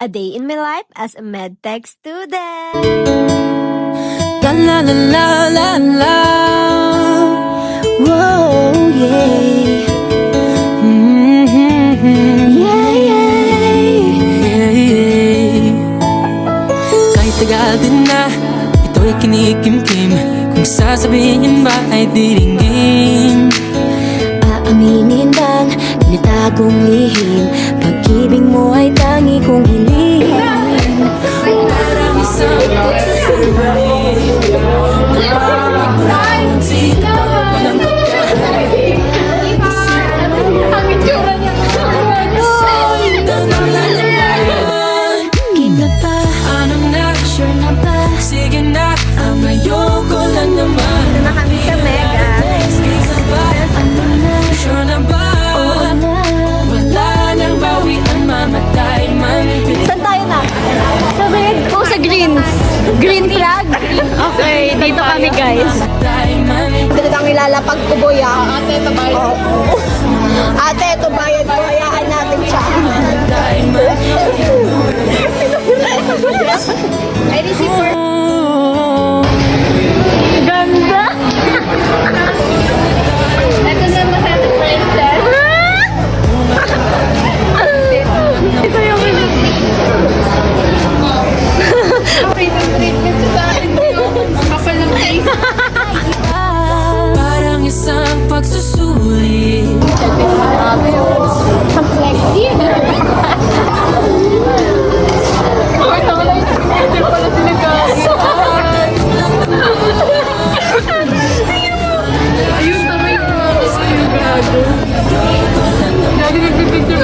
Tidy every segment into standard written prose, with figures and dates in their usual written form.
A day in my life as a medtech student. La la la la la la. Whoa, yeah. Yeah, yeah. Kahit tagal din na ito'y kinikimkim, kung sasabihin ba ay diringgin. Aaminin bang tinatagong lihim, pag-ibig mo ay tangi kong hiling. Parang isang pagsusuri, napapagulong sita walang kapya. Ang itsura niya. Keep na ba? Ano na? Sure na ba? Sige na, ang ayoko lang naman. Na kami sa Mega. Sige ba? Ano na? Sure na ba? Oo na. Wala nang bawian, mamatay man. Saan tayo na? Sa red o sa green? Green flag? Okay, dito kami guys. Mamatay man. Dito kang ilalapag ko, boy, ah. Ate, ito ba yun? Ate, ito bayad ko. Hayaan natin siya. Mamatay man. I receive for... Ganda! Ito na masaya princess. Ito yung treatment sa akin yun. Kapal ng face. Parang isang pagsusuli. Sexy. Ay, nakalay. Hindi pala sila gagawin. Ayun, tamay ko. Ayun, gago. Gago, nagpipicture.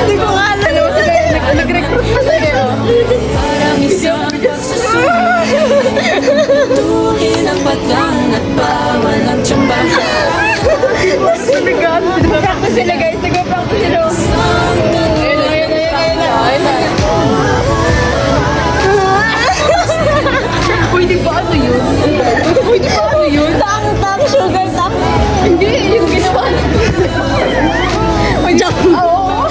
Hindi ko nga alam. Nag-recruit pa sa'yo. Parang isang pagsusuli. Tuhin ang patang at bawal ang tsamba. Nag-practice sila guys. Nag-practice sila. Ayun na. Pwede ba ano yun? Pwede ba ano yun? Tang, sugar tang. Hindi, yung ginawa niya. Oo.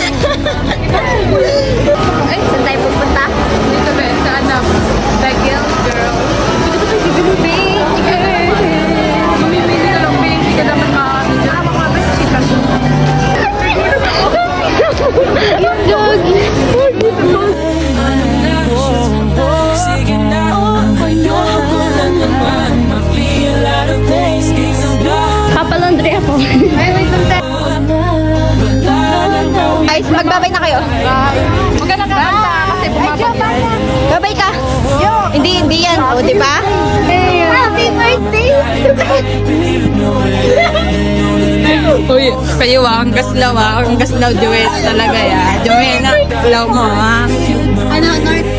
Ay, saan tayo pupunta? Dito ba? Sa anak. The Girl Girl. Mamimili ka lang, babe. Hindi ka naman makakami dyan. Yung doggy. Sige na, ayoko lang naman ma-feel out of place. Papalondre ako. Ay, wait lang tayo. Guys, magbabay na kayo. Huwag ka nakakanta kasi bumabagay. Babay ka. Hindi yan. O, di ba? Happy birthday! Uy, kayo ang kaslaw duet talaga ya. Joanna, kaslaw mo ha. Ano, North?